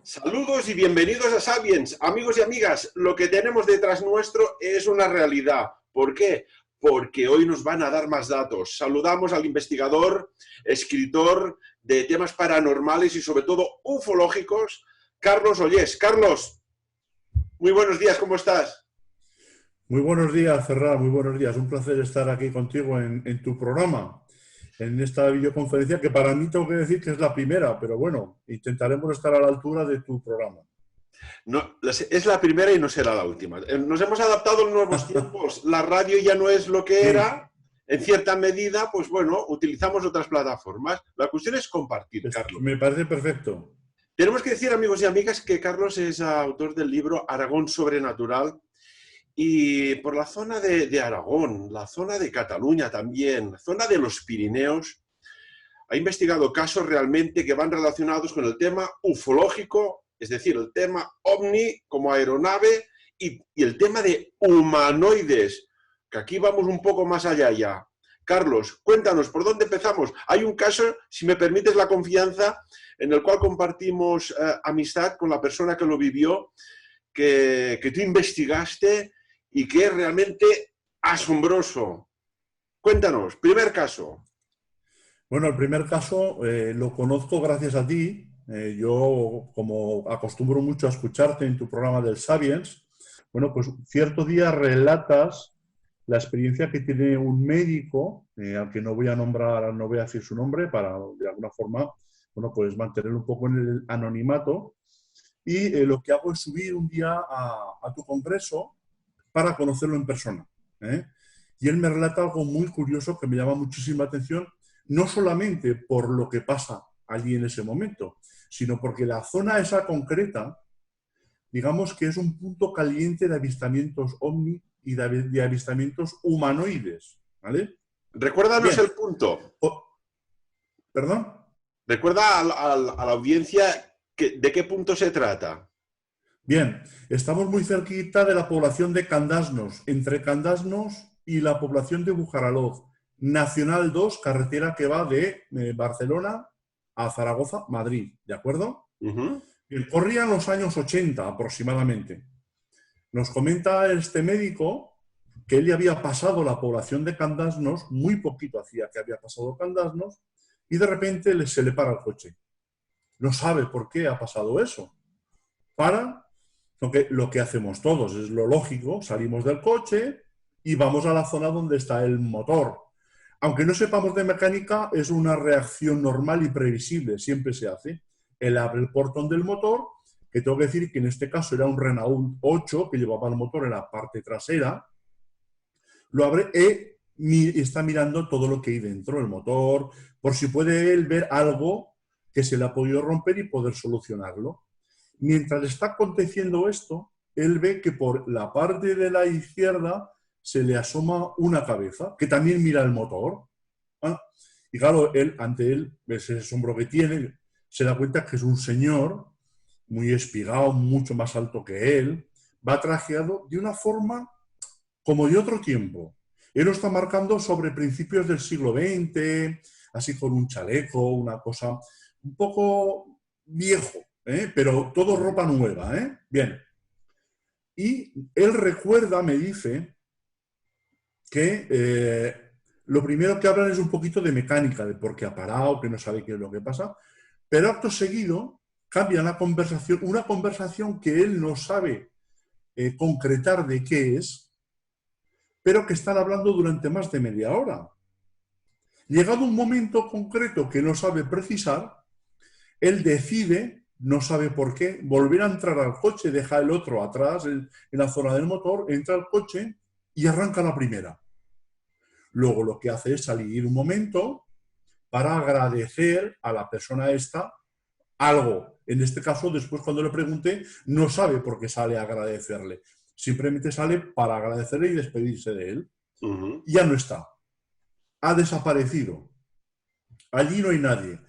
Saludos y bienvenidos a Sapiens. Amigos y amigas, lo que tenemos detrás nuestro es una realidad. ¿Por qué? Porque hoy nos van a dar más datos. Saludamos al investigador, escritor de temas paranormales y sobre todo ufológicos, Carlos Ollés. Carlos, muy buenos días, ¿cómo estás? Muy buenos días, Ferran, muy buenos días. Un placer estar aquí contigo en tu programa, en esta videoconferencia que para mí tengo que decir que es la primera, pero bueno, intentaremos estar a la altura de tu programa. No, es la primera y no será la última. Nos hemos adaptado en nuevos tiempos. La radio ya no es lo que Sí, era. En cierta medida, pues bueno, utilizamos otras plataformas. La cuestión es compartir, Carlos. me parece perfecto. Tenemos que decir, amigos y amigas, que Carlos es autor del libro Aragón Sobrenatural y por la zona de Aragón, la zona de Cataluña también, la zona de los Pirineos, ha investigado casos realmente que van relacionados con el tema ufológico, es decir, el tema ovni como aeronave y el tema de humanoides, que aquí vamos un poco más allá ya. Carlos, cuéntanos, ¿por dónde empezamos? Hay un caso, si me permites la confianza, en el cual compartimos amistad con la persona que lo vivió, que tú investigaste y que es realmente asombroso. Cuéntanos, primer caso. Bueno, el primer caso lo conozco gracias a ti. Yo, como acostumbro mucho a escucharte en tu programa del Sapiens, bueno, pues cierto día relatas la experiencia que tiene un médico, al que no voy a nombrar, no voy a decir su nombre, para de alguna forma, bueno, pues mantenerlo un poco en el anonimato. Y lo que hago es subir un día a tu congreso para conocerlo en persona. ¿eh? Y él me relata algo muy curioso que me llama muchísima atención, no solamente por lo que pasa allí en ese momento, sino porque la zona esa concreta, digamos que es un punto caliente de avistamientos ovni y de avistamientos humanoides. ¿Vale? Recuérdanos Bien. el punto. ¿Perdón? Recuerda a la audiencia de qué punto se trata. Bien, estamos muy cerquita de la población de Candasnos, entre Candasnos y la población de Bujaraloz. Nacional 2, carretera que va de Barcelona a Zaragoza, Madrid, ¿de acuerdo? Bien, corrían los años 80 aproximadamente. Nos comenta este médico que él ya había pasado la población de Candasnos, muy poquito hacía que había pasado Candasnos, y de repente se le para el coche. No sabe por qué ha pasado eso. Para lo que hacemos todos, es lo lógico, salimos del coche y vamos a la zona donde está el motor. Aunque no sepamos de mecánica, es una reacción normal y previsible, siempre se hace. Él abre el portón del motor, que tengo que decir que en este caso era un Renault 8 que llevaba el motor en la parte trasera, lo abre y está mirando todo lo que hay dentro, el motor, por si puede él ver algo que se le ha podido romper y poder solucionarlo. Mientras está aconteciendo esto, él ve que por la parte de la izquierda se le asoma una cabeza, que también mira el motor. ¿Ah? Y claro, ante él, ese asombro que tiene, se da cuenta que es un señor muy espigado, mucho más alto que él, va trajeado de una forma como de otro tiempo. Él lo está marcando sobre principios del siglo XX, así con un chaleco, una cosa un poco viejo, pero todo ropa nueva. Bien. Y él recuerda, me dice, que lo primero que hablan es un poquito de mecánica, de por qué ha parado, que no sabe qué es lo que pasa, pero acto seguido cambian la conversación, una conversación que él no sabe concretar de qué es, pero que están hablando durante más de media hora. Llegado un momento concreto que no sabe precisar, él decide, no sabe por qué, volver a entrar al coche, deja el otro atrás en la zona del motor, entra al coche y arranca la primera. Luego lo que hace es salir un momento para agradecer a la persona esta algo. En este caso, después cuando le pregunté, no sabe por qué sale a agradecerle. Simplemente sale para agradecerle y despedirse de él. Ya no está. Ha desaparecido. Allí no hay nadie.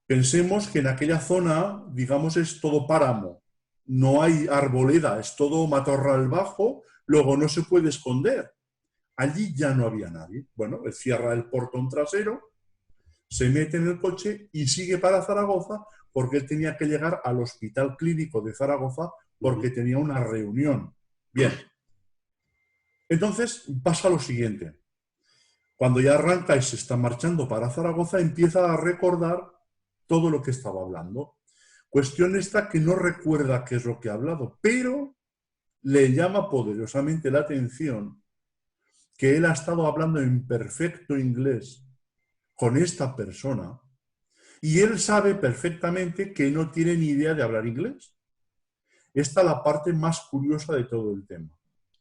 Pensemos que en aquella zona, digamos, es todo páramo. No hay arboleda, es todo matorral bajo, luego no se puede esconder. Allí ya no había nadie. Bueno, él cierra el portón trasero, se mete en el coche y sigue para Zaragoza porque él tenía que llegar al Hospital Clínico de Zaragoza porque tenía una reunión. Bien. Entonces pasa lo siguiente. Cuando ya arranca y se está marchando para Zaragoza, empieza a recordar todo lo que estaba hablando. Cuestión esta que no recuerda qué es lo que ha hablado, pero le llama poderosamente la atención que él ha estado hablando en perfecto inglés con esta persona y él sabe perfectamente que no tiene ni idea de hablar inglés. Esta es la parte más curiosa de todo el tema.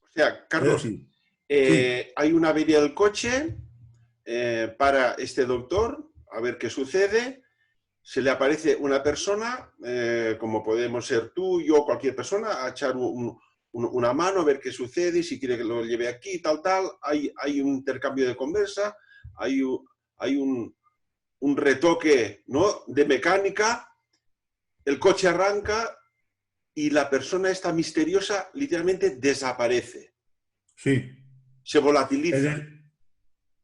O sea, Carlos, sí. Hay una avería del coche para este doctor, a ver qué sucede. Se le aparece una persona, como podemos ser tú, yo, cualquier persona, a echar una mano, a ver qué sucede, y si quiere que lo lleve aquí, tal. Hay un intercambio de conversa, hay un retoque, ¿no?, de mecánica, el coche arranca y la persona esta misteriosa literalmente desaparece. Sí. Se volatiliza.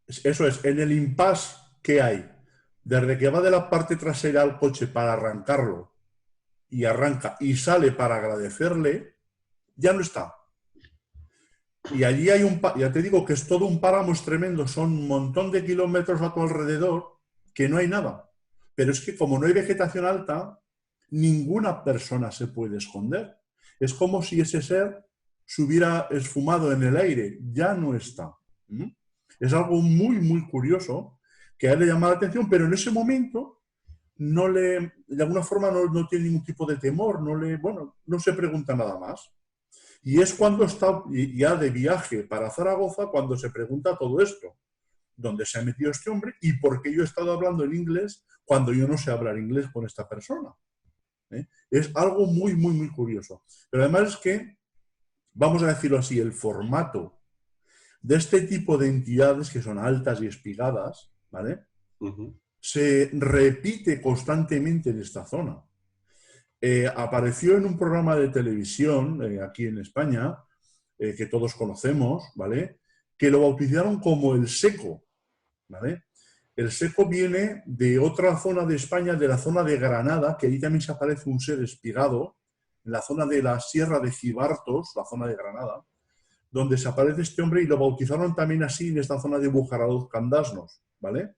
Eso es, en el impasse que hay, desde que va de la parte trasera al coche para arrancarlo, y arranca y sale para agradecerle, ya no está. Y allí hay ya te digo que es todo un páramo tremendo, son un montón de kilómetros a tu alrededor que no hay nada. Pero es que como no hay vegetación alta, ninguna persona se puede esconder. Es como si ese ser se hubiera esfumado en el aire, ya no está. Es algo muy, muy curioso que a él le llama la atención, pero en ese momento de alguna forma no tiene ningún tipo de temor, no se pregunta nada más. Y es cuando está ya de viaje para Zaragoza cuando se pregunta todo esto. ¿Dónde se ha metido este hombre? ¿Y por qué yo he estado hablando en inglés cuando yo no sé hablar inglés con esta persona? Es algo muy, muy, muy curioso. Pero además es que, vamos a decirlo así, el formato de este tipo de entidades que son altas y espigadas, ¿vale? Se repite constantemente en esta zona. Apareció en un programa de televisión aquí en España, que todos conocemos, ¿vale?, que lo bautizaron como el Seco, ¿vale? El Seco viene de otra zona de España, de la zona de Granada, que ahí también se aparece un ser espigado, en la zona de la Sierra de Cibartos, la zona de Granada, donde se aparece este hombre y lo bautizaron también así en esta zona de Bujaraduz, Candasnos, ¿vale?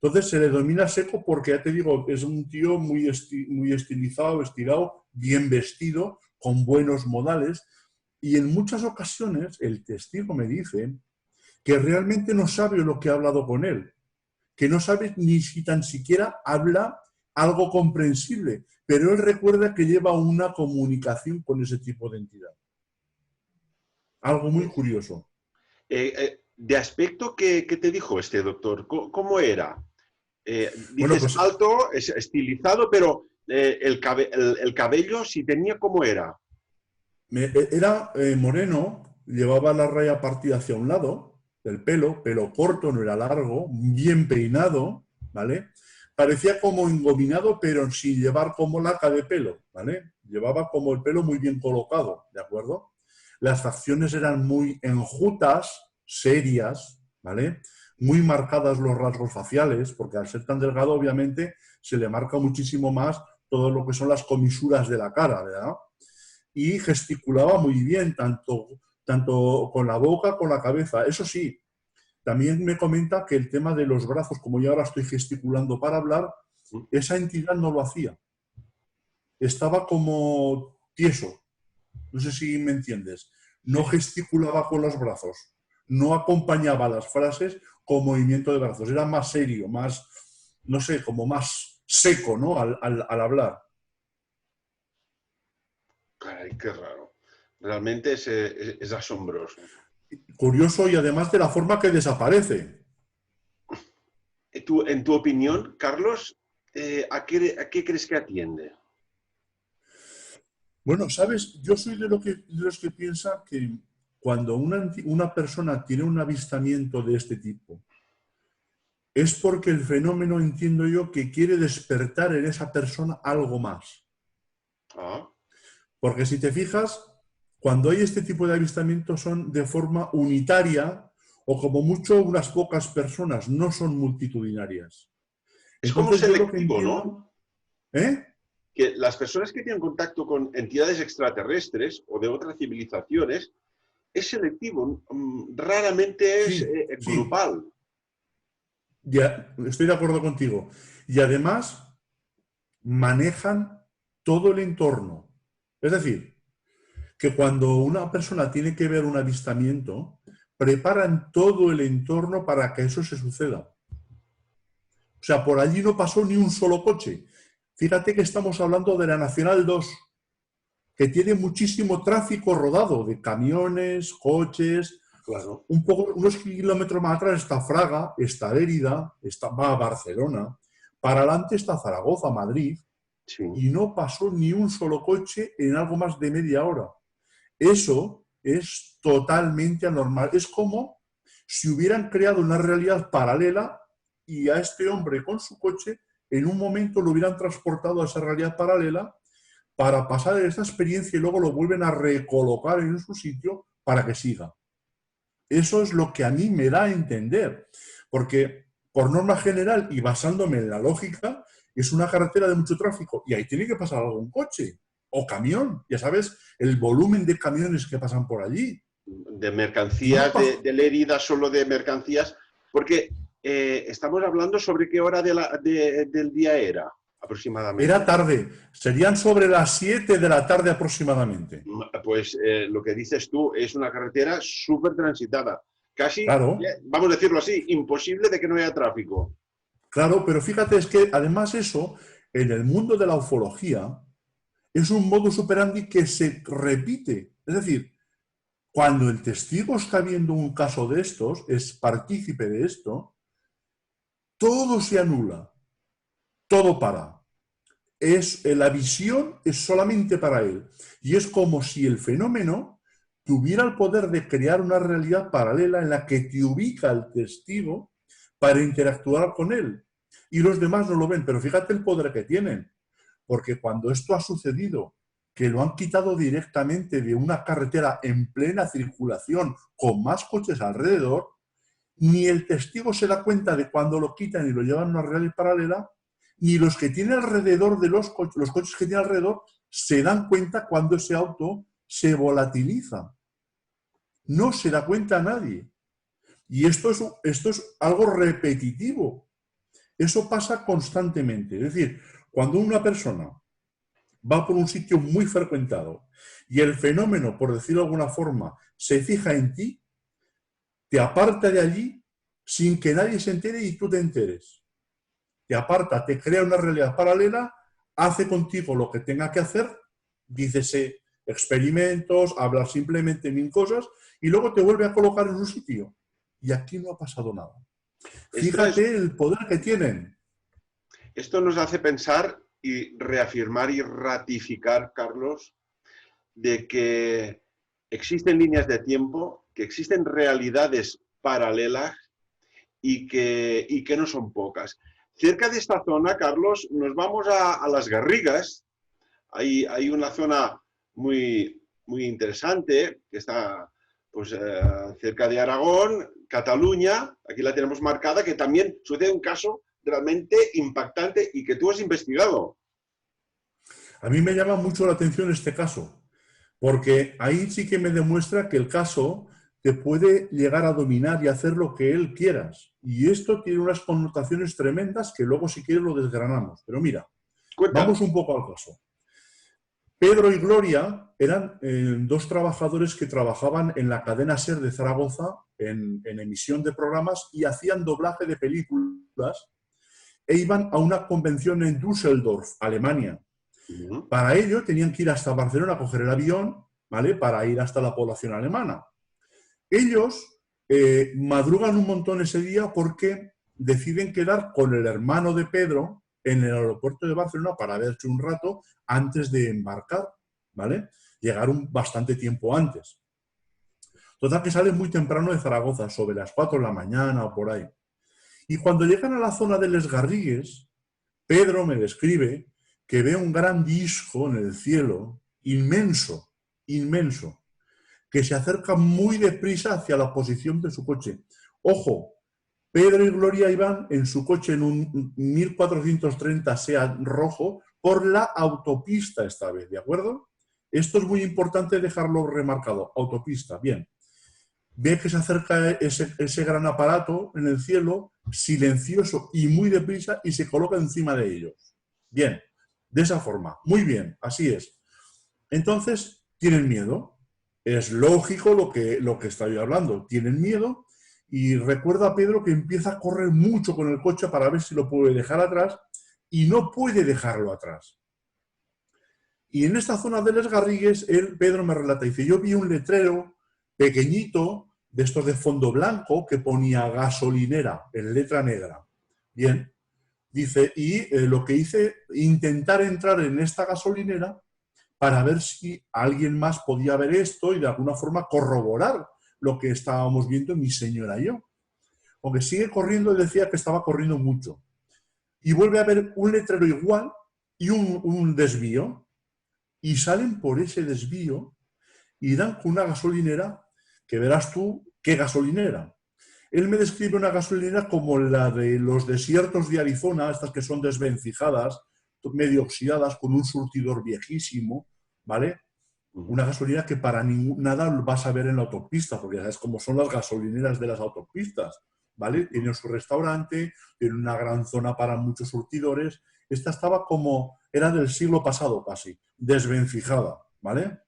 Entonces se le denomina Seco porque, ya te digo, es un tío muy estilizado, estirado, bien vestido, con buenos modales, y en muchas ocasiones el testigo me dice que realmente no sabe lo que ha hablado con él, que no sabe ni si tan siquiera habla algo comprensible, pero él recuerda que lleva una comunicación con ese tipo de entidad. Algo muy curioso. De aspecto, ¿qué te dijo este doctor? ¿Cómo era? Dices, Bueno, pues, alto, estilizado, pero el cabello, si tenía, ¿cómo era? Era moreno, llevaba la raya partida hacia un lado del pelo corto, no era largo, bien peinado, ¿vale? Parecía como engominado, pero sin llevar como laca de pelo, ¿vale? Llevaba como el pelo muy bien colocado, ¿de acuerdo? Las facciones eran muy enjutas, serias, ¿vale? Muy marcadas los rasgos faciales, porque al ser tan delgado, obviamente, se le marca muchísimo más todo lo que son las comisuras de la cara, ¿verdad? Y gesticulaba muy bien, tanto con la boca, con la cabeza. Eso sí, también me comenta que el tema de los brazos, como yo ahora estoy gesticulando para hablar, esa entidad no lo hacía. Estaba como tieso. No sé si me entiendes. No gesticulaba con los brazos. No acompañaba las frases con movimiento de brazos. Era más serio, más, no sé, como más seco, ¿no?, al hablar. Caray, qué raro. Realmente es asombroso. Curioso, y además de la forma que desaparece. En tu opinión, Carlos, ¿a qué crees que atiende? Bueno, sabes, yo soy de los que piensa que cuando una persona tiene un avistamiento de este tipo, es porque el fenómeno, entiendo yo, que quiere despertar en esa persona algo más. Ah. Porque si te fijas, cuando hay este tipo de avistamientos son de forma unitaria o como mucho unas pocas personas, no son multitudinarias. Es como Entonces yo lo que selectivo, entiendo, ¿no? ¿Eh? Que las personas que tienen contacto con entidades extraterrestres o de otras civilizaciones es selectivo, raramente es Sí, sí, grupal. ya, estoy de acuerdo contigo. Y además manejan todo el entorno. Es decir, que cuando una persona tiene que ver un avistamiento, preparan todo el entorno para que eso se suceda. O sea, por allí no pasó ni un solo coche. Fíjate que estamos hablando de la Nacional 2, que tiene muchísimo tráfico rodado de camiones, coches. Claro. Unos kilómetros más atrás está Fraga, está Lérida, va a Barcelona. Para adelante está Zaragoza, Madrid. Sí. Y no pasó ni un solo coche en algo más de media hora. Eso es totalmente anormal. Es como si hubieran creado una realidad paralela y a este hombre con su coche en un momento lo hubieran transportado a esa realidad paralela para pasar esta experiencia y luego lo vuelven a recolocar en su sitio para que siga. Eso es lo que a mí me da a entender, porque por norma general y basándome en la lógica, es una carretera de mucho tráfico y ahí tiene que pasar algún coche o camión. Ya sabes, el volumen de camiones que pasan por allí. De No mercancías, pasa. de Lérida solo de mercancías, porque estamos hablando sobre qué hora del día era Era aproximadamente. tarde, serían sobre las 7 de la tarde aproximadamente. Pues lo que dices tú es una carretera súper transitada, casi, Claro, vamos a decirlo así, imposible de que no haya tráfico. claro, pero fíjate, es que además eso, en el mundo de la ufología, es un modus operandi que se repite. Es decir, cuando el testigo está viendo un caso de estos, es partícipe de esto, todo se anula, todo para. La visión es solamente para él. Y es como si el fenómeno tuviera el poder de crear una realidad paralela en la que te ubica el testigo para interactuar con él. Y los demás no lo ven, pero fíjate el poder que tienen. Porque cuando esto ha sucedido, que lo han quitado directamente de una carretera en plena circulación con más coches alrededor, ni el testigo se da cuenta de cuando lo quitan y lo llevan a una realidad paralela, ni los que tienen alrededor de los coches que tienen alrededor se dan cuenta cuando ese auto se volatiliza. No se da cuenta nadie. Y esto es algo repetitivo. Eso pasa constantemente. Es decir, cuando una persona va por un sitio muy frecuentado y el fenómeno, por decirlo de alguna forma, se fija en ti, te aparta de allí sin que nadie se entere y tú te enteres. Te aparta, te crea una realidad paralela, hace contigo lo que tenga que hacer, dícese experimentos, hablar simplemente mil cosas y luego te vuelve a colocar en un sitio. Y aquí no ha pasado nada. Esto es, Fíjate el poder que tienen. Esto nos hace pensar y reafirmar y ratificar, Carlos, de que existen líneas de tiempo, que existen realidades paralelas y que no son pocas. Cerca de esta zona, Carlos, nos vamos a Las Garrigas. Hay una zona muy interesante que está pues, cerca de Aragón, Cataluña, aquí la tenemos marcada, que también sucede un caso realmente impactante y que tú has investigado. A mí me llama mucho la atención este caso, porque ahí sí que me demuestra que el caso te puede llegar a dominar y hacer lo que él quieras. Y esto tiene unas connotaciones tremendas que luego si quieres lo desgranamos. Pero mira, vamos Cuéntanos. un poco al caso. Pedro y Gloria eran dos trabajadores que trabajaban en la cadena SER de Zaragoza en emisión de programas y hacían doblaje de películas e iban a una convención en Düsseldorf, Alemania. Para ello tenían que ir hasta Barcelona a coger el avión, ¿vale? Para ir hasta la población alemana. Ellos madrugan un montón ese día porque deciden quedar con el hermano de Pedro en el aeropuerto de Barcelona para verse un rato antes de embarcar, ¿vale? Llegar bastante tiempo antes. Total que salen muy temprano de Zaragoza, sobre las 4 de la mañana o por ahí. Y cuando llegan a la zona de Les Garrigues, Pedro me describe que ve un gran disco en el cielo, inmenso, inmenso, que se acerca muy deprisa hacia la posición de su coche. Ojo, Pedro y Gloria iban en su coche en un 1430 SEAT rojo, por la autopista esta vez, ¿de acuerdo? Esto es muy importante dejarlo remarcado, autopista, bien. Ve que se acerca ese gran aparato en el cielo, silencioso y muy deprisa, y se coloca encima de ellos. Bien, de esa forma, muy bien, así es. Entonces, tienen miedo. Es lógico lo que estoy hablando. Tienen miedo y recuerda a Pedro que empieza a correr mucho con el coche para ver si lo puede dejar atrás y no puede dejarlo atrás. Y en esta zona de Les Garrigues, Pedro me relata, dice, yo vi un letrero pequeñito de estos de fondo blanco que ponía gasolinera en letra negra. Bien, dice, y lo que hice, intentar entrar en esta gasolinera para ver si alguien más podía ver esto y de alguna forma corroborar lo que estábamos viendo mi señora y yo. Aunque sigue corriendo y decía que estaba corriendo mucho. Y vuelve a ver un letrero igual y un desvío. Y salen por ese desvío y dan con una gasolinera que verás tú qué gasolinera. Él me describe una gasolinera como la de los desiertos de Arizona, estas que son desvencijadas, medio oxidadas, con un surtidor viejísimo, ¿vale? Una gasolinera que para nada vas a ver en la autopista, porque ya sabes cómo son las gasolineras de las autopistas, ¿vale? Tienen su restaurante, tienen una gran zona para muchos surtidores. Esta estaba como, era del siglo pasado casi, desvencijada, ¿vale?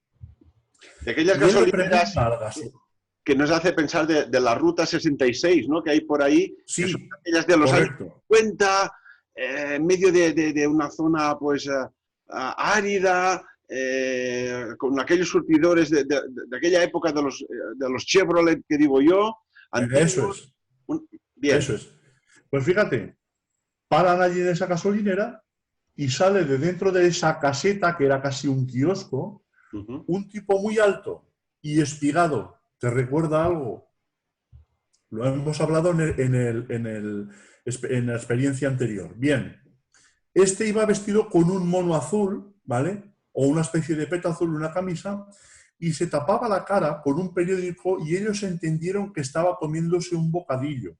De aquellas Y él le gasolineras pregunta al gasolero. que nos hace pensar de la Ruta 66, ¿no? Que hay por ahí, que son Sí, aquellas de los años correcto. 50, en medio de una zona pues árida, con aquellos surtidores de aquella época de los Chevrolet, que digo yo, Eso antiguos. es, Bien. eso es. Pues fíjate, paran allí en esa gasolinera y sale de dentro de esa caseta, que era casi un kiosco, un tipo muy alto y espigado. ¿Te recuerda algo? Lo hemos hablado en la experiencia anterior. Bien, este iba vestido con un mono azul, ¿vale? O una especie de peta azul, una camisa, y se tapaba la cara con un periódico y ellos entendieron que estaba comiéndose un bocadillo.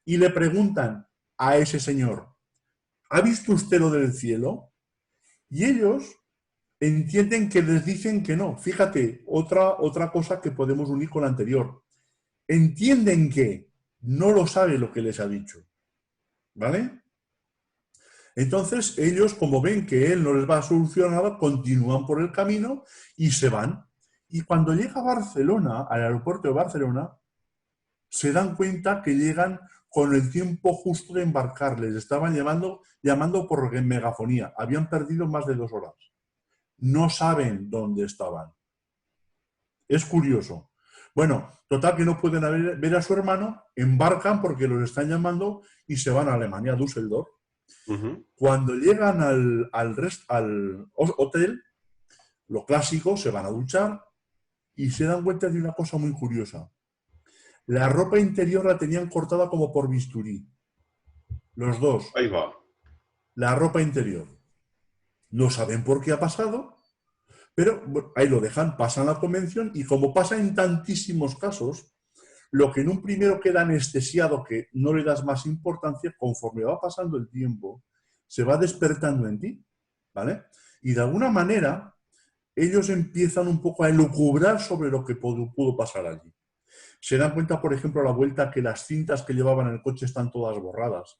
Y le preguntan a ese señor, ¿ha visto usted lo del cielo? Y ellos entienden que les dicen que no. Fíjate, otra cosa que podemos unir con la anterior. Entienden que no lo sabe lo que les ha dicho. ¿Vale? Entonces ellos, como ven que él no les va a solucionar nada, continúan por el camino y se van. Y cuando llega a Barcelona, al aeropuerto de Barcelona, se dan cuenta que llegan con el tiempo justo de embarcar. Les estaban llamando por megafonía. Habían perdido más de 2 horas. No saben dónde estaban. Es curioso. Bueno, total que no pueden ver a su hermano, embarcan porque los están llamando y se van a Alemania, a Düsseldorf. Cuando llegan al hotel, lo clásico, se van a duchar y se dan cuenta de una cosa muy curiosa. La ropa interior la tenían cortada como por bisturí. Los dos. Ahí va. La ropa interior. No saben por qué ha pasado, pero bueno, ahí lo dejan, pasan la convención y como pasa en tantísimos casos, lo que en un primero queda anestesiado, que no le das más importancia, conforme va pasando el tiempo, se va despertando en ti, ¿vale? Y de alguna manera, ellos empiezan un poco a elucubrar sobre lo que pudo pasar allí. Se dan cuenta, por ejemplo, a la vuelta que las cintas que llevaban en el coche están todas borradas.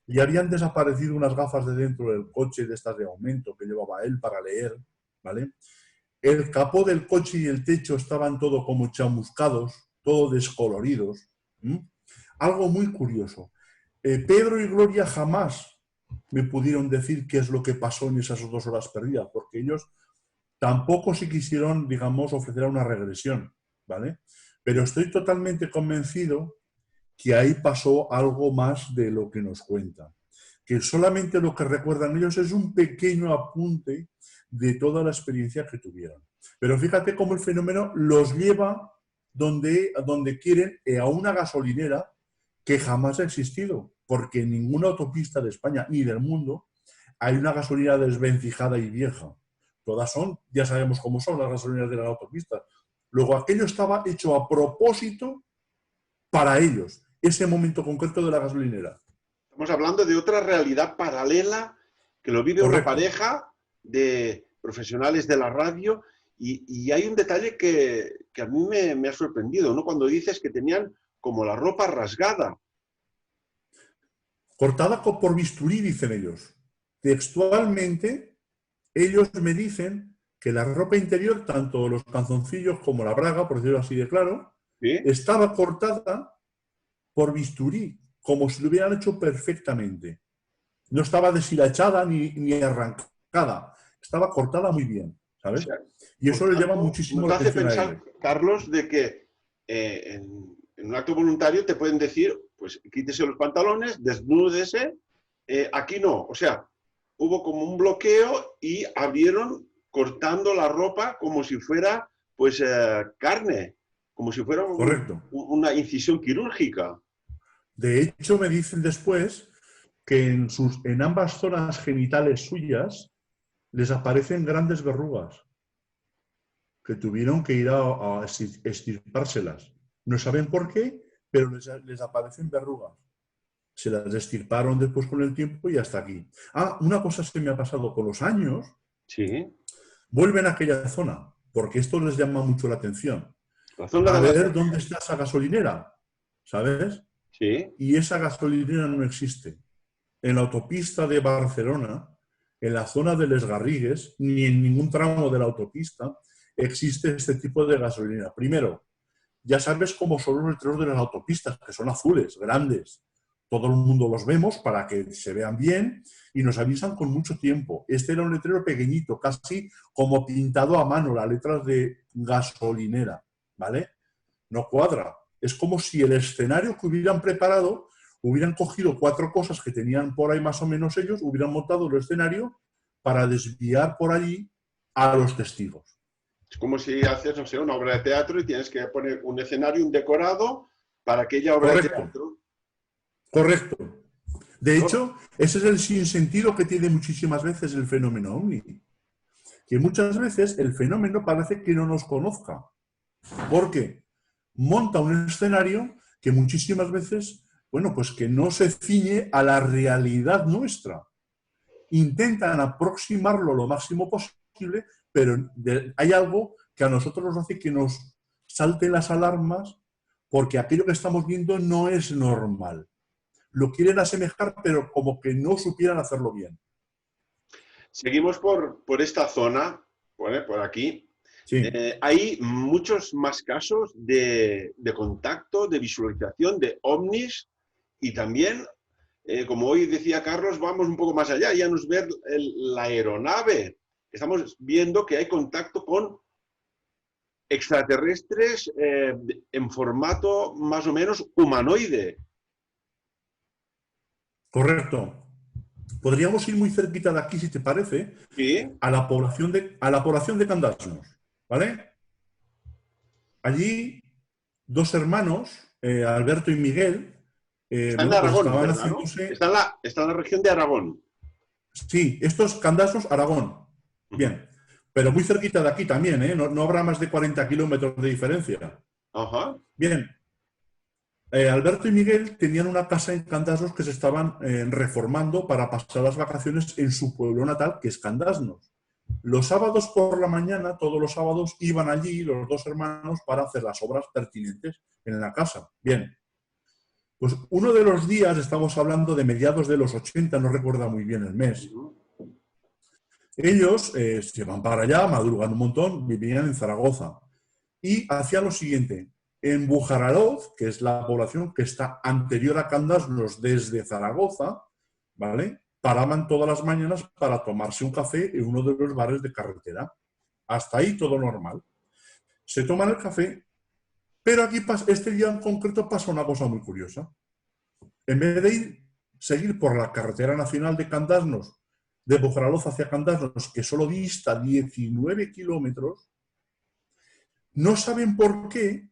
Y habían desaparecido unas gafas de dentro del coche, de estas de aumento que llevaba él para leer, ¿vale? El capó del coche y el techo estaban todo como chamuscados, todo descoloridos. Algo muy curioso. Pedro y Gloria jamás me pudieron decir qué es lo que pasó en esas 2 horas perdidas, porque ellos tampoco se quisieron, digamos, ofrecer una regresión, ¿vale? Pero estoy totalmente convencido que ahí pasó algo más de lo que nos cuentan. Que solamente lo que recuerdan ellos es un pequeño apunte de toda la experiencia que tuvieron. Pero fíjate cómo el fenómeno los lleva donde quieren, a una gasolinera que jamás ha existido, porque en ninguna autopista de España ni del mundo hay una gasolinera desvencijada y vieja. Todas son, ya sabemos cómo son las gasolineras de las autopistas. Luego, aquello estaba hecho a propósito para ellos, ese momento concreto de la gasolinera. Estamos hablando de otra realidad paralela que lo vive una Correcto. pareja de profesionales de la radio y hay un detalle que a mí me ha sorprendido, ¿no? Cuando dices que tenían como la ropa rasgada. Cortada por bisturí, dicen ellos. Textualmente, ellos me dicen que la ropa interior, tanto los calzoncillos como la braga, por decirlo así de claro, ¿Sí? estaba cortada por bisturí, como si lo hubieran hecho perfectamente. No estaba deshilachada ni arrancada, estaba cortada muy bien, O ¿sabes? sea, Y por eso les llama tanto, muchísimo nos la hace atención a pensar, ellos. Carlos, de que en un acto voluntario te pueden decir, pues quítese los pantalones, desnúdese, aquí no. O sea, hubo como un bloqueo y abrieron cortando la ropa como si fuera pues carne, como si fuera Correcto. una incisión quirúrgica. De hecho, me dicen después que en ambas zonas genitales suyas les aparecen grandes verrugas que tuvieron que ir a extirpárselas. No saben por qué, pero les aparecen verrugas. Se las extirparon después con el tiempo y hasta aquí. Ah, una cosa que me ha pasado con los años, Sí, vuelven a aquella zona, porque esto les llama mucho la atención. la zona A de la... ver dónde está esa gasolinera, ¿sabes? Sí, Y esa gasolinera no existe. En la autopista de Barcelona, en la zona de Les Garrigues, ni en ningún tramo de la autopista existe este tipo de gasolinera. Primero, ya sabes cómo son los letreros de las autopistas, que son azules, grandes. Todo el mundo los vemos para que se vean bien y nos avisan con mucho tiempo. Este era un letrero pequeñito, casi como pintado a mano, las letras de gasolinera, ¿vale? No cuadra. Es como si el escenario que hubieran preparado, hubieran cogido cuatro cosas que tenían por ahí más o menos ellos, hubieran montado el escenario para desviar por allí a los testigos. es como si haces, no sé, una obra de teatro y tienes que poner un escenario, un decorado para aquella obra de Correcto, teatro. correcto. De ¿No? hecho, ese es el sinsentido que tiene muchísimas veces el fenómeno ovni. Que muchas veces el fenómeno parece que no nos conozca. ¿Por qué? Monta un escenario que muchísimas veces, bueno, pues que no se ciñe a la realidad nuestra. Intentan aproximarlo lo máximo posible, pero hay algo que a nosotros nos hace que nos salten las alarmas porque aquello que estamos viendo no es normal. Lo quieren asemejar, pero como que no supieran hacerlo bien. Seguimos por esta zona, por aquí. Sí, Hay muchos más casos de contacto, de visualización de ovnis y también, como hoy decía Carlos, vamos un poco más allá, ya nos ver la aeronave. Estamos viendo que hay contacto con extraterrestres en formato más o menos humanoide. correcto. Podríamos ir muy cerquita de aquí, si te parece, ¿Sí? a la población de Candasnos, ¿vale? Allí, dos hermanos, Alberto y Miguel, Está en bueno, pues Aragón, estaban ¿verdad? ¿No? haciéndose. Está en la región de Aragón. Sí, estos Candasnos, Aragón. Uh-huh. Bien, pero muy cerquita de aquí también, ¿eh? No, no habrá más de 40 kilómetros de diferencia. Ajá. Bien, Alberto y Miguel tenían una casa en Candasnos que se estaban reformando para pasar las vacaciones en su pueblo natal, que es Candasnos. Los sábados por la mañana, todos los sábados, iban allí los dos hermanos para hacer las obras pertinentes en la casa. Bien, pues uno de los días, estamos hablando de mediados de los 80, no recuerdo muy bien el mes, Uh-huh. ellos se van para allá, madrugan un montón, vivían en Zaragoza y hacían lo siguiente. En Bujaraloz, que es la población que está anterior a Candasnos desde Zaragoza, ¿vale? Paraban todas las mañanas para tomarse un café en uno de los bares de carretera. Hasta ahí todo normal. Se toman el café, pero aquí este día en concreto pasa una cosa muy curiosa. En vez de seguir por la carretera nacional de Candasnos, de Bujaraloz hacia Candasnos, que solo dista 19 kilómetros, no saben por qué,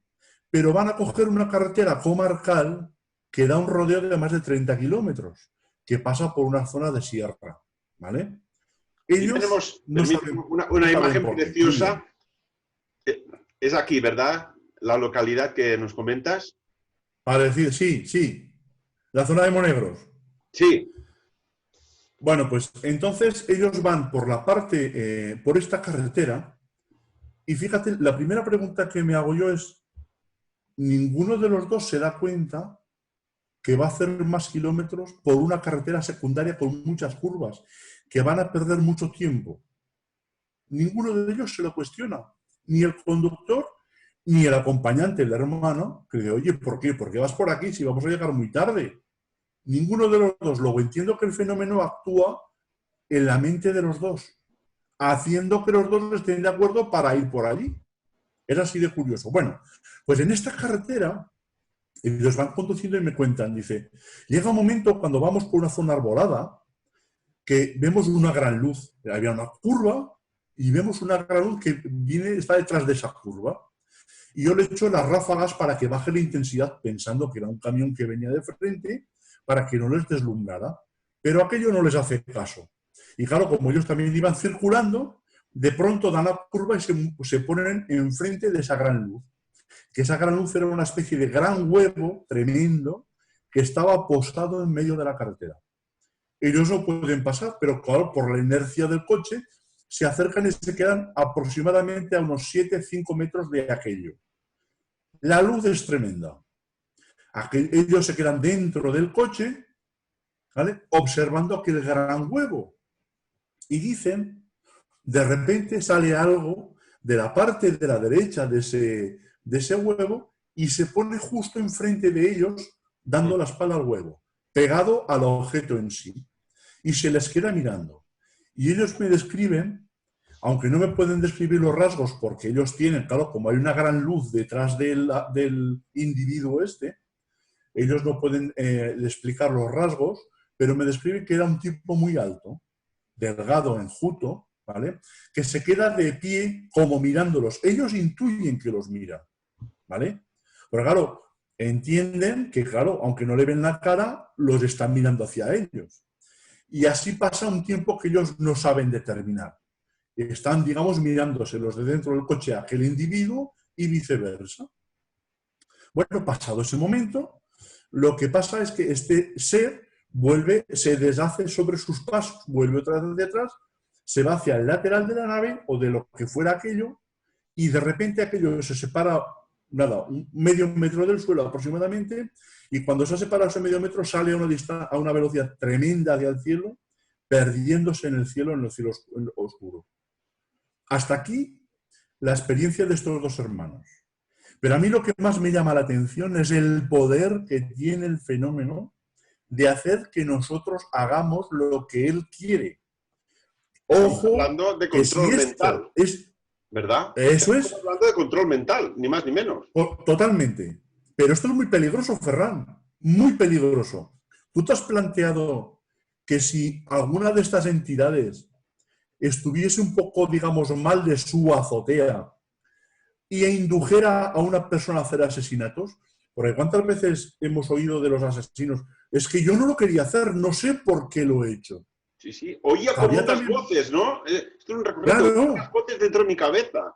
pero van a coger una carretera comarcal que da un rodeo de más de 30 kilómetros, que pasa por una zona de sierra, ¿vale? Aquí Ellos tenemos, no permíteme, saben, no una saben imagen por qué. Muy bien. preciosa. Es aquí, ¿verdad? La localidad que nos comentas. Para decir, sí, sí, la zona de Monegros. Sí. Bueno, pues entonces ellos van por la parte, por esta carretera, y fíjate, la primera pregunta que me hago yo es, ninguno de los dos se da cuenta que va a hacer más kilómetros por una carretera secundaria con muchas curvas, que van a perder mucho tiempo. Ninguno de ellos se lo cuestiona, ni el conductor, ni el acompañante, el hermano, que dice, oye, ¿por qué? ¿Por qué vas por aquí si vamos a llegar muy tarde? Ninguno de los dos. Luego entiendo que el fenómeno actúa en la mente de los dos, haciendo que los dos estén de acuerdo para ir por allí. Es así de curioso. Bueno, pues en esta carretera, ellos van conduciendo y me cuentan, dice, llega un momento cuando vamos por una zona arbolada que vemos una gran luz. Había una curva y vemos una gran luz que está detrás de esa curva. Y yo le echo las ráfagas para que baje la intensidad, pensando que era un camión que venía de frente, para que no les deslumbrara. Pero aquello no les hace caso. Y claro, como ellos también iban circulando, de pronto dan la curva y se ponen enfrente de esa gran luz. Que esa gran luz era una especie de gran huevo tremendo que estaba posado en medio de la carretera. Ellos no pueden pasar, pero claro, por la inercia del coche, se acercan y se quedan aproximadamente a unos 7-5 metros de aquello. La luz es tremenda. Ellos se quedan dentro del coche, ¿vale?, observando aquel gran huevo. Y dicen, de repente sale algo de la parte de la derecha de ese huevo y se pone justo enfrente de ellos, dando la espalda al huevo, pegado al objeto en sí. Y se les queda mirando. Y ellos me describen, aunque no me pueden describir los rasgos porque ellos tienen, claro, como hay una gran luz detrás del individuo ellos no pueden explicar los rasgos, pero me describen que era un tipo muy alto, delgado, enjuto, ¿vale?, que se queda de pie como mirándolos. Ellos intuyen que los mira, ¿vale? Pero claro, entienden que, claro, aunque no le ven la cara, los están mirando hacia ellos. Y así pasa un tiempo que ellos no saben determinar. Están, digamos, mirándose los de dentro del coche a aquel individuo y viceversa. Bueno, pasado ese momento, lo que pasa es que este ser se deshace sobre sus pasos, vuelve otra vez detrás, se va hacia el lateral de la nave o de lo que fuera aquello, y de repente aquello se separa, nada, un medio metro del suelo aproximadamente, y cuando se ha separado ese medio metro sale a una velocidad tremenda hacia el cielo, perdiéndose en el cielo oscuro. Hasta aquí la experiencia de estos dos hermanos. Pero a mí lo que más me llama la atención es el poder que tiene el fenómeno de hacer que nosotros hagamos lo que él quiere. Ojo, hablando de que si control esto mental, es... ¿verdad? Eso Estamos es... hablando de control mental, ni más ni menos. Totalmente. Pero esto es muy peligroso, Ferran. Muy peligroso. ¿Tú te has planteado que si alguna de estas entidades estuviese un poco, digamos, mal de su azotea e indujera a una persona a hacer asesinatos? Porque ¿cuántas veces hemos oído de los asesinos? Es que yo no lo quería hacer, no sé por qué lo he hecho. Sí, sí. Oía como Había unas también... voces, ¿no? Esto es un recorrido. Claro, Unas voces dentro de mi cabeza.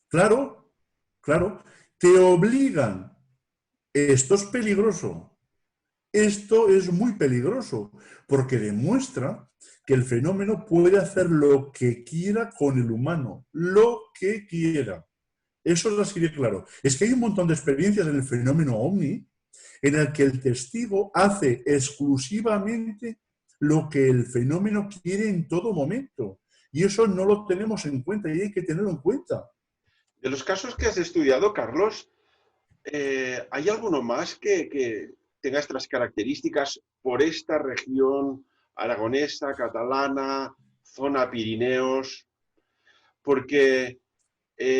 claro, claro. Te obligan. Esto es peligroso. Esto es muy peligroso porque demuestra que el fenómeno puede hacer lo que quiera con el humano, lo que quiera. Eso es así de claro. Es que hay un montón de experiencias en el fenómeno OVNI en el que el testigo hace exclusivamente lo que el fenómeno quiere en todo momento. Y eso no lo tenemos en cuenta y hay que tenerlo en cuenta. De los casos que has estudiado, Carlos, ¿hay alguno más que tenga estas características por esta región aragonesa, catalana, zona Pirineos? Porque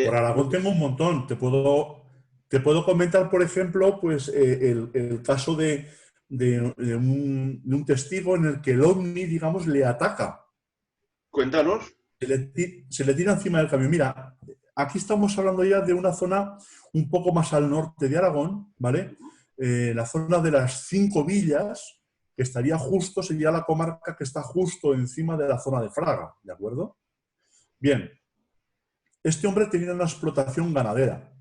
Por Aragón tengo un montón. Te puedo comentar, por ejemplo, pues, el caso de un testigo en el que el ovni, digamos, le ataca. cuéntanos. Se le tira encima del camión. Mira, aquí estamos hablando ya de una zona un poco más al norte de Aragón, ¿vale? La zona de las Cinco Villas, que estaría justo, sería la comarca que está justo encima de la zona de Fraga, ¿de acuerdo? Bien, este hombre tenía una explotación ganadera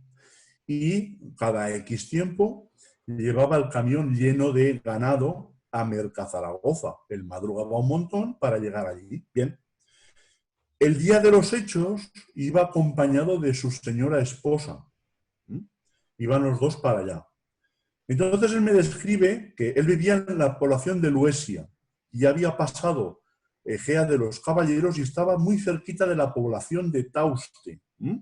y cada X tiempo llevaba el camión lleno de ganado a Mercazaragoza. Él madrugaba un montón para llegar allí. Bien. El día de los hechos iba acompañado de su señora esposa. ¿Mm? Iban los dos para allá. Entonces él me describe que él vivía en la población de Luesia y había pasado Egea de los Caballeros y estaba muy cerquita de la población de Tauste. ¿Mm?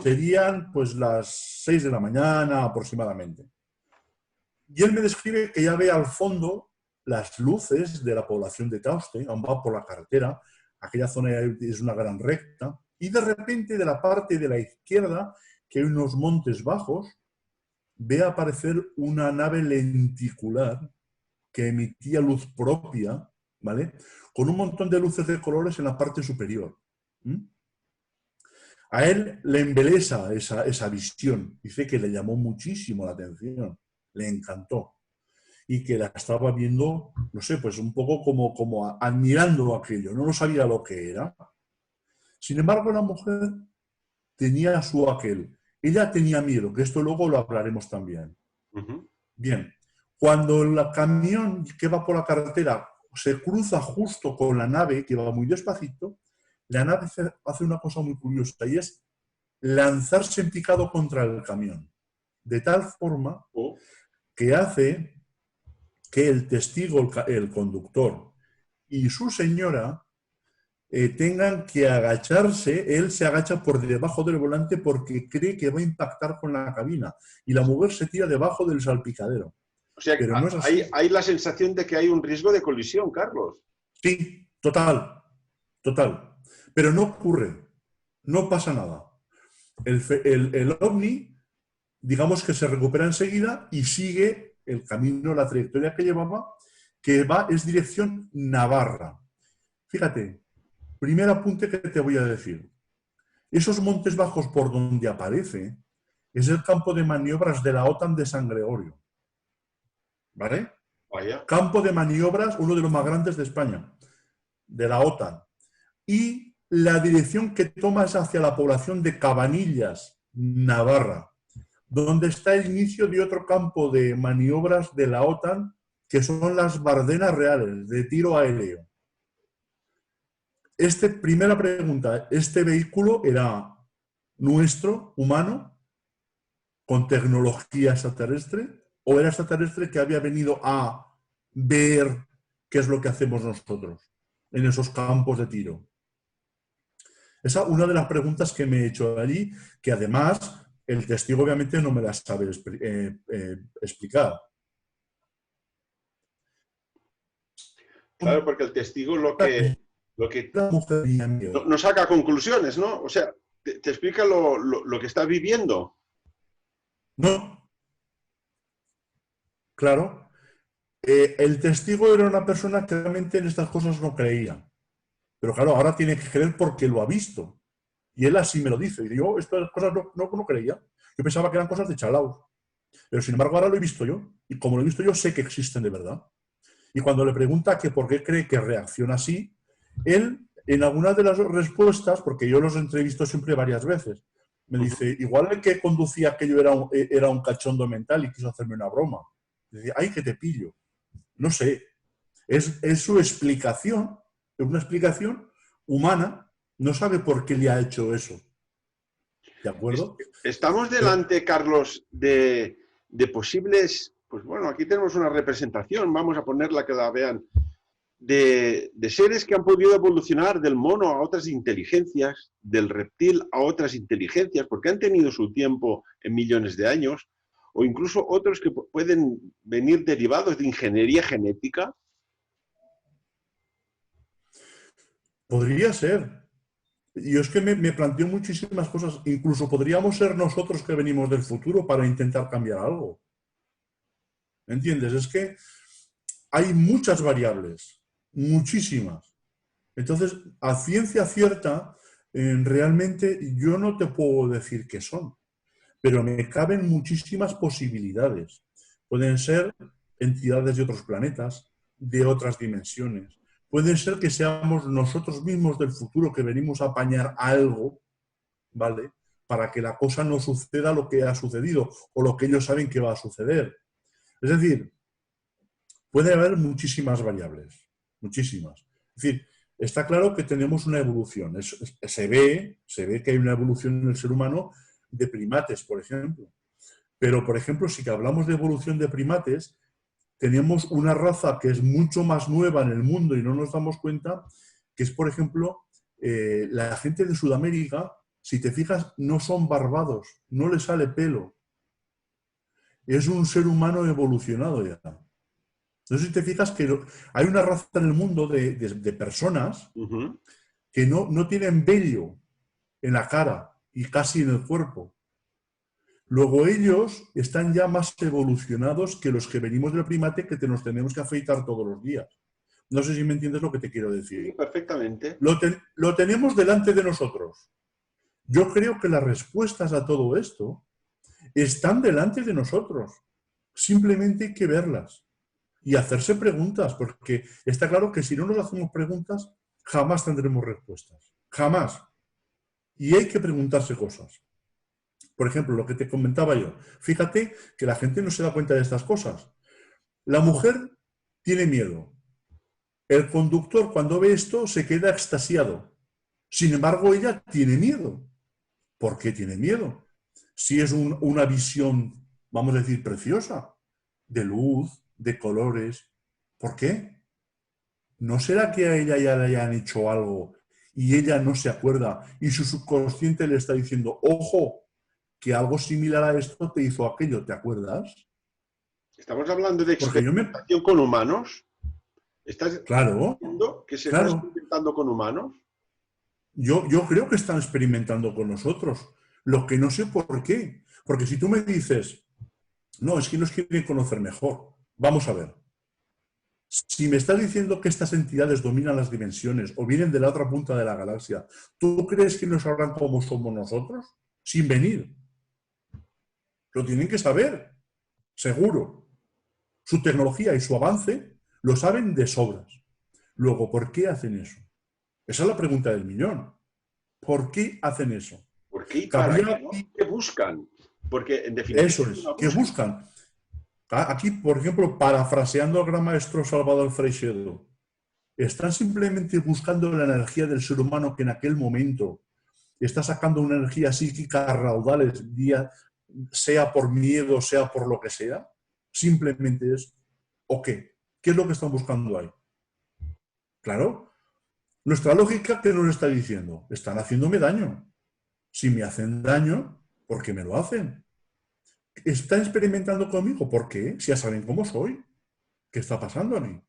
Serían pues las 6 de la mañana aproximadamente. Y él me describe que ya ve al fondo las luces de la población de Tauste, aún va por la carretera, aquella zona es una gran recta, y de repente de la parte de la izquierda, que hay unos montes bajos, ve aparecer una nave lenticular que emitía luz propia, ¿vale? Con un montón de luces de colores en la parte superior. ¿Mm? A él le embelesa esa visión. Dice que le llamó muchísimo la atención, le encantó. Y que la estaba viendo, no sé, pues un poco como admirando aquello. No sabía lo que era. Sin embargo, la mujer tenía su aquel. Ella tenía miedo, que esto luego lo hablaremos también. Bien, cuando el camión que va por la carretera se cruza justo con la nave, que va muy despacito, la nave hace una cosa muy curiosa y es lanzarse en picado contra el camión. De tal forma que hace que el testigo, el conductor y su señora tengan que agacharse. Él se agacha por debajo del volante porque cree que va a impactar con la cabina y la mujer se tira debajo del salpicadero. O sea, pero no es así. hay la sensación de que hay un riesgo de colisión, Carlos. Sí, total, total. Pero no ocurre, no pasa nada. El ovni, digamos que se recupera enseguida y sigue el camino, la trayectoria que llevaba, es dirección Navarra. Fíjate, primer apunte que te voy a decir. Esos montes bajos por donde aparece es el campo de maniobras de la OTAN de San Gregorio. ¿Vale? Vaya. Campo de maniobras, uno de los más grandes de España, de la OTAN. Y la dirección que toma es hacia la población de Cabanillas, Navarra, donde está el inicio de otro campo de maniobras de la OTAN, que son las Bardenas Reales, de tiro aéreo. Primera pregunta, ¿este vehículo era nuestro, humano, con tecnología extraterrestre, o era extraterrestre que había venido a ver qué es lo que hacemos nosotros en esos campos de tiro? Esa es una de las preguntas que me he hecho allí, que además el testigo obviamente no me las sabe explicar. Claro, porque el testigo lo que La mujer tenía miedo. no saca conclusiones, ¿no? O sea, te explica lo que está viviendo. No, claro. El testigo era una persona que realmente en estas cosas no creía. Pero claro, ahora tiene que creer porque lo ha visto. Y él así me lo dice. Y yo estas cosas no creía. Yo pensaba que eran cosas de chalaos. Pero sin embargo ahora lo he visto yo. Y como lo he visto yo, sé que existen de verdad. Y cuando le pregunta que por qué cree que reacciona así, él, en algunas de las respuestas, porque yo los entrevisto siempre varias veces, me dice, igual el que conducía aquello era un cachondo mental y quiso hacerme una broma. Dice, ay, que te pillo. No sé. Es su explicación, es una explicación humana. No sabe por qué le ha hecho eso. ¿De acuerdo? Estamos delante, Carlos, de posibles, pues bueno, aquí tenemos una representación, vamos a ponerla que la vean, de seres que han podido evolucionar del mono a otras inteligencias, del reptil a otras inteligencias, porque han tenido su tiempo en millones de años, o incluso otros que pueden venir derivados de ingeniería genética. Podría ser. Y es que me planteo muchísimas cosas. Incluso podríamos ser nosotros que venimos del futuro para intentar cambiar algo. ¿Entiendes? Es que hay muchas variables, muchísimas. Entonces, a ciencia cierta, realmente yo no te puedo decir qué son, pero me caben muchísimas posibilidades. Pueden ser entidades de otros planetas, de otras dimensiones. Pueden ser que seamos nosotros mismos del futuro que venimos a apañar algo, ¿vale? Para que la cosa no suceda lo que ha sucedido o lo que ellos saben que va a suceder. Es decir, Puede haber muchísimas variables, muchísimas. Es decir, está claro que tenemos una evolución. Se ve que hay una evolución en el ser humano de primates, por ejemplo. Pero, por ejemplo, si que hablamos de evolución de primates, tenemos una raza que es mucho más nueva en el mundo y no nos damos cuenta, que es, por ejemplo, la gente de Sudamérica, si te fijas, no son barbados, no les sale pelo. Es un ser humano evolucionado ya. No sé si te fijas que hay una raza en el mundo de personas que no tienen vello en la cara y casi en el cuerpo. Luego ellos están ya más evolucionados que los que venimos del primate, que nos tenemos que afeitar todos los días. No sé si me entiendes lo que te quiero decir. Sí, perfectamente. Lo tenemos delante de nosotros. Yo creo que las respuestas a todo esto están delante de nosotros. Simplemente hay que verlas y hacerse preguntas, porque está claro que si no nos hacemos preguntas, jamás tendremos respuestas. Jamás. Y hay que preguntarse cosas. Por ejemplo, lo que te comentaba yo. Fíjate que la gente no se da cuenta de estas cosas. La mujer tiene miedo. El conductor, cuando ve esto, se queda extasiado. Sin embargo, ella tiene miedo. ¿Por qué tiene miedo? Si es una visión, vamos a decir, preciosa, de luz, de colores. ¿Por qué? ¿No será que a ella ya le hayan hecho algo y ella no se acuerda y su subconsciente le está diciendo, ojo, que algo similar a esto te hizo aquello, ¿te acuerdas? Estamos hablando de Porque experimentación con humanos. ¿Estás Claro, diciendo que se está claro. experimentando con humanos? Yo creo que están experimentando con nosotros. Lo que no sé por qué. Porque si tú me dices, no, es que nos quieren conocer mejor. Vamos a ver. Si me estás diciendo que estas entidades dominan las dimensiones o vienen de la otra punta de la galaxia, ¿tú crees que no sabrán cómo somos nosotros? Sin venir. Lo tienen que saber, seguro. Su tecnología y su avance lo saben de sobras. Luego, ¿por qué hacen eso? Esa es la pregunta del millón. ¿Por qué hacen eso? ¿Por qué y para Cabría qué, no? ¿Qué buscan? Porque en definitiva Eso es una es, ¿qué búsqueda. buscan? Aquí, por ejemplo, parafraseando al gran maestro Salvador Freixedo, están simplemente buscando la energía del ser humano que en aquel momento está sacando una energía psíquica a raudales, sea por miedo, sea por lo que sea. Simplemente es, ¿o qué? ¿Qué es lo que están buscando ahí? Claro, nuestra lógica, ¿qué nos está diciendo? Están haciéndome daño. Si me hacen daño, ¿por qué me lo hacen? ¿Están experimentando conmigo? ¿Por qué? Si ya saben cómo soy. ¿Qué está pasando a mí?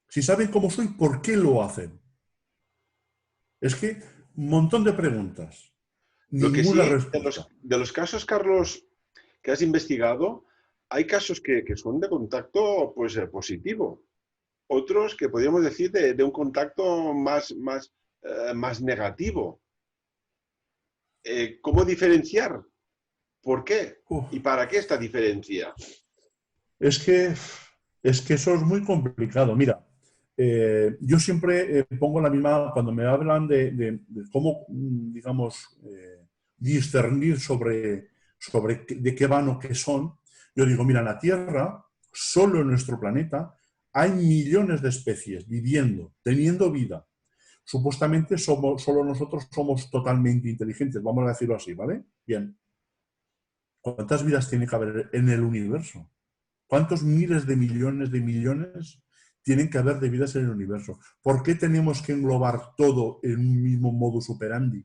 Si saben cómo soy, ¿por qué lo hacen? Es que un montón de preguntas, Lo que ninguna sí, respuesta. de los casos, Carlos, que has investigado, hay casos que son de contacto pues, positivo. Otros que podríamos decir de un contacto más negativo. ¿Cómo diferenciar? ¿Por qué? Uf, ¿Y para qué esta diferencia? es que, es que eso es muy complicado. Mira, yo siempre pongo la misma, cuando me hablan de cómo, digamos, discernir sobre de qué van o qué son, yo digo, mira, en la Tierra, solo en nuestro planeta, hay millones de especies viviendo, teniendo vida. Supuestamente solo nosotros somos totalmente inteligentes, vamos a decirlo así, ¿vale? Bien. ¿Cuántas vidas tiene que haber en el universo? ¿Cuántos miles de millones tienen que haber de vidas en el universo? ¿Por qué tenemos que englobar todo en un mismo modus operandi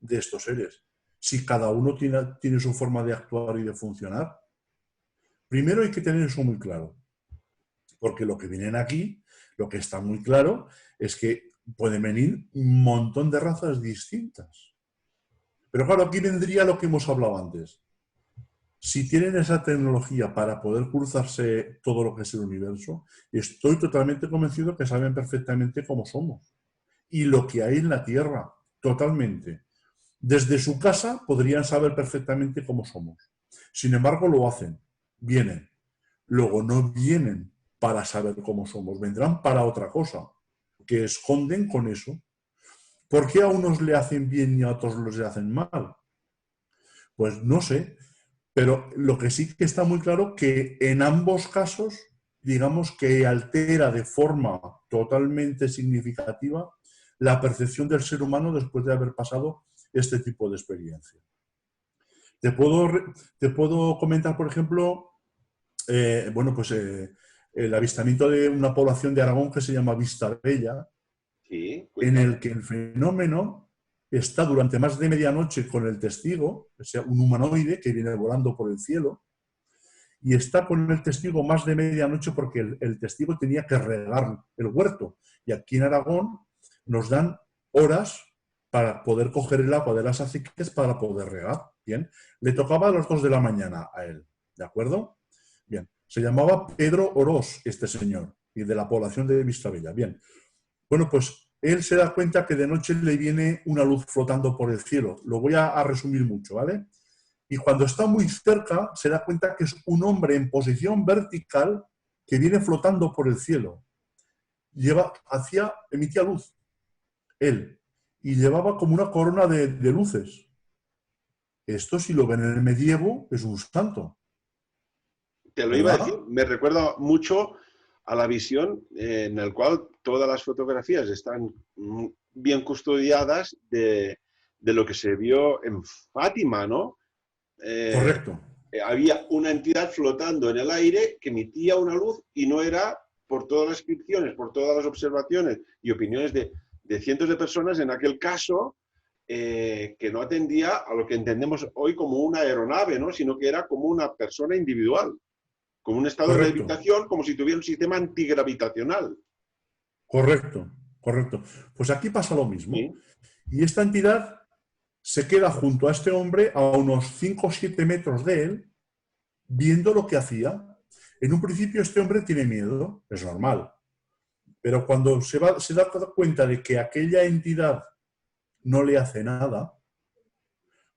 de estos seres? Si cada uno tiene su forma de actuar y de funcionar. Primero hay que tener eso muy claro, porque lo que vienen aquí, lo que está muy claro, es que pueden venir un montón de razas distintas. Pero claro, aquí vendría lo que hemos hablado antes. Si tienen esa tecnología para poder cruzarse todo lo que es el universo, estoy totalmente convencido que saben perfectamente cómo somos y lo que hay en la Tierra, totalmente. Desde su casa podrían saber perfectamente cómo somos. Sin embargo, lo hacen, vienen. Luego no vienen para saber cómo somos, vendrán para otra cosa, que esconden con eso. ¿Por qué a unos le hacen bien y a otros les hacen mal? Pues no sé, pero lo que sí que está muy claro que en ambos casos digamos que altera de forma totalmente significativa la percepción del ser humano después de haber pasado este tipo de experiencia. Te puedo comentar, por ejemplo, bueno, pues el avistamiento de una población de Aragón que se llama Vistabella, Sí, en cuéntame. el que el fenómeno está durante más de medianoche con el testigo, o sea, un humanoide que viene volando por el cielo, y está con el testigo más de medianoche porque el testigo tenía que regar el huerto. Y aquí en Aragón nos dan horas para poder coger el agua de las acequias para poder regar. Bien, le tocaba a las 2 de la mañana a él, ¿de acuerdo? Bien, se llamaba Pedro Orós, este señor, y de la población de Vistabella. Bien, bueno, pues él se da cuenta que de noche le viene una luz flotando por el cielo. Lo voy a resumir mucho, ¿vale? Y cuando está muy cerca, se da cuenta que es un hombre en posición vertical que viene flotando por el cielo. Emitía luz, él, y llevaba como una corona de luces. Esto, si lo ven en el medievo, es un santo, Te lo iba a decir, ¿verdad? me recuerda mucho a la visión en la cual todas las fotografías están bien custodiadas de lo que se vio en Fátima, ¿no? Eh, Correcto, Había una entidad flotando en el aire que emitía una luz y no era por todas las descripciones, por todas las observaciones y opiniones de cientos de personas, en aquel caso, que no atendía a lo que entendemos hoy como una aeronave, ¿no? Sino que era como una persona individual, como un estado de correcto, levitación, como si tuviera un sistema antigravitacional. correcto, correcto. Pues aquí pasa lo mismo. ¿Sí? Y esta entidad se queda junto a este hombre a unos 5 o 7 metros de él, viendo lo que hacía. En un principio este hombre tiene miedo, es normal, pero cuando se da cuenta de que aquella entidad no le hace nada,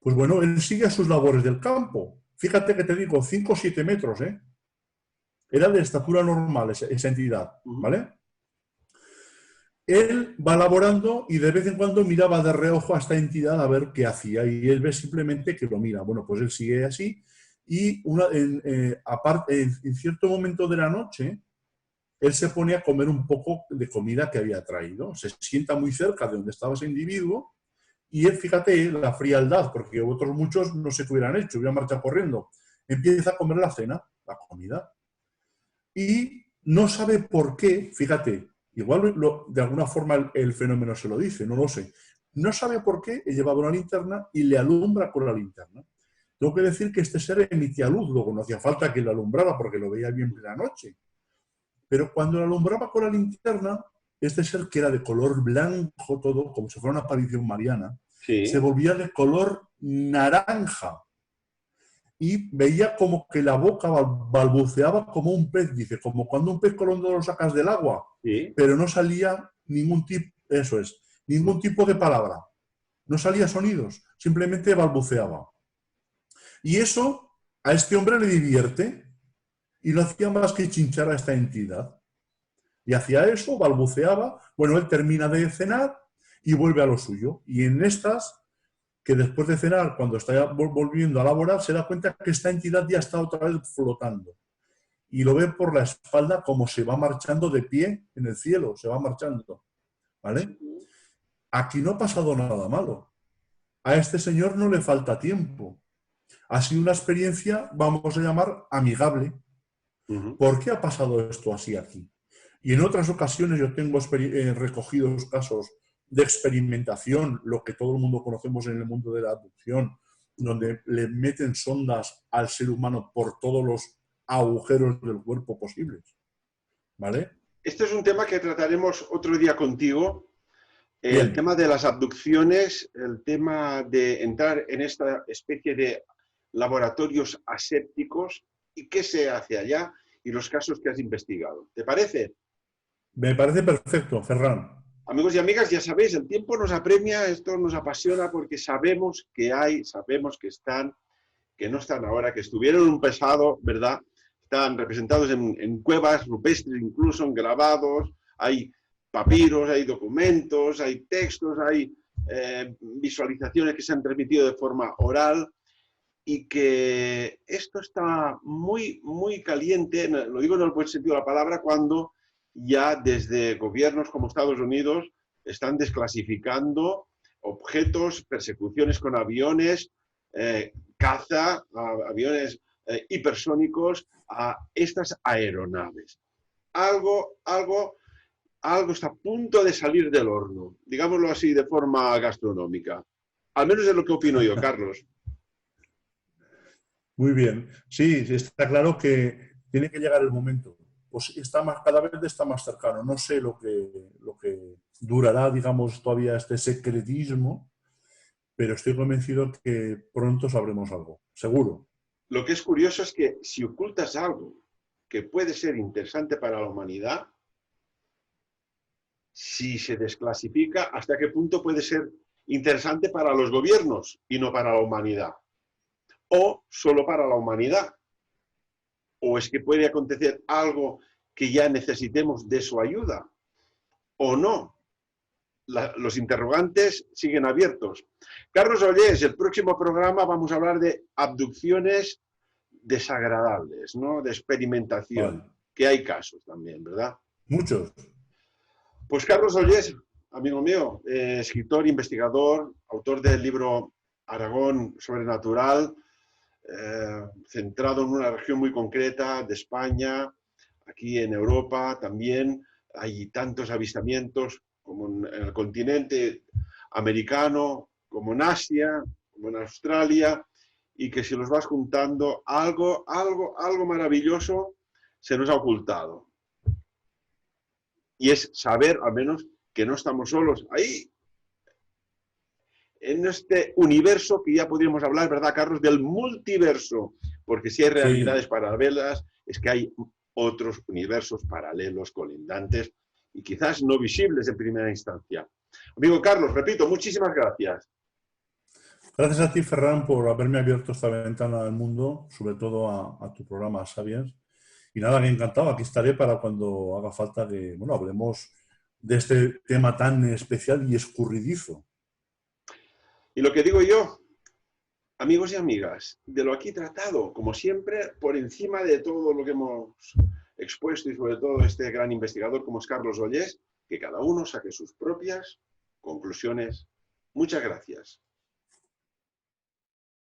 pues bueno, él sigue sus labores del campo. Fíjate que te digo, 5 o 7 metros, ¿eh? Era de estatura normal esa entidad, Uh -huh. ¿vale? Él va laborando y de vez en cuando miraba de reojo a esta entidad a ver qué hacía y él ve simplemente que lo mira. Bueno, pues él sigue así y en cierto momento de la noche él se pone a comer un poco de comida que había traído. Se sienta muy cerca de donde estaba ese individuo y él, fíjate, la frialdad, porque otros muchos no sé qué hubieran hecho, hubieran marchado corriendo. Empieza a comer la cena, la comida, y no sabe por qué, fíjate, igual de alguna forma el fenómeno se lo dice, no lo sé. No sabe por qué he llevado una linterna y le alumbra con la linterna. Tengo que decir que este ser emitía luz, luego no hacía falta que lo alumbrara porque lo veía bien plena noche. Pero cuando lo alumbraba con la linterna, este ser que era de color blanco todo, como si fuera una aparición mariana, se Sí. volvía de color naranja y veía como que la boca balbuceaba como un pez, dice, como cuando un pez colondo lo sacas del agua, Sí. pero no salía ningún tipo, eso es, ningún tipo de palabra, no salía sonidos, simplemente balbuceaba. Y eso a este hombre le divierte y no hacía más que chinchar a esta entidad. Y hacía eso, balbuceaba, bueno, él termina de cenar y vuelve a lo suyo. Y en estas, que después de cenar, cuando está volviendo a laborar, se da cuenta que esta entidad ya está otra vez flotando. Y lo ve por la espalda como se va marchando de pie en el cielo, se va marchando. ¿Vale? Sí. Aquí no ha pasado nada malo. A este señor no le falta tiempo. Ha sido una experiencia, vamos a llamar, amigable. Uh -huh. ¿Por qué ha pasado esto así aquí? Y en otras ocasiones yo tengo recogidos casos de experimentación, lo que todo el mundo conocemos en el mundo de la abducción, donde le meten sondas al ser humano por todos los agujeros del cuerpo posibles. ¿Vale? Este es un tema que trataremos otro día contigo. El Bien, tema de las abducciones, el tema de entrar en esta especie de laboratorios asépticos y qué se hace allá y los casos que has investigado. ¿Te parece? me parece perfecto, Ferran. Amigos y amigas, ya sabéis, el tiempo nos apremia, esto nos apasiona porque sabemos que hay, sabemos que están, que no están ahora, que estuvieron en un pasado, ¿verdad? Están representados en cuevas rupestres, incluso en grabados, hay papiros, hay documentos, hay textos, hay visualizaciones que se han transmitido de forma oral. y que esto está muy, muy caliente, lo digo en el buen sentido de la palabra, cuando ya desde gobiernos como Estados Unidos están desclasificando objetos, persecuciones con aviones, caza, aviones hipersónicos a estas aeronaves. Algo está a punto de salir del horno, digámoslo así de forma gastronómica. Al menos es lo que opino yo, Carlos. Muy bien. Sí, está claro que tiene que llegar el momento. Pues cada vez está más cercano. No sé lo que durará, digamos, todavía este secretismo, pero estoy convencido que pronto sabremos algo. Seguro. Lo que es curioso es que si ocultas algo que puede ser interesante para la humanidad, si se desclasifica, ¿hasta qué punto puede ser interesante para los gobiernos y no para la humanidad? ¿O solo para la humanidad? ¿O es que puede acontecer algo que ya necesitemos de su ayuda? ¿O no? Los interrogantes siguen abiertos. Carlos Ollés, el próximo programa vamos a hablar de abducciones desagradables, ¿no? De experimentación, Vale. que hay casos también, ¿verdad? Muchos. Pues Carlos Ollés, amigo mío, escritor, investigador, autor del libro Aragón Sobrenatural, centrado en una región muy concreta de España, aquí en Europa también hay tantos avistamientos como en el continente americano, como en Asia, como en Australia, y que si los vas juntando, algo maravilloso se nos ha ocultado. Y es saber, al menos, que no estamos solos ahí, en este universo que ya podríamos hablar, ¿verdad, Carlos? Del multiverso, porque si hay realidades Sí. paralelas, es que hay otros universos paralelos, colindantes, y quizás no visibles en primera instancia. Amigo Carlos, repito, muchísimas gracias. Gracias a ti, Ferran, por haberme abierto esta ventana al mundo, sobre todo a tu programa Sabiens. Y nada, me encantado. Aquí estaré para cuando haga falta que, bueno, hablemos de este tema tan especial y escurridizo. Y lo que digo yo, amigos y amigas, de lo aquí tratado, como siempre, por encima de todo lo que hemos expuesto y sobre todo este gran investigador como es Carlos Ollés, que cada uno saque sus propias conclusiones. Muchas gracias.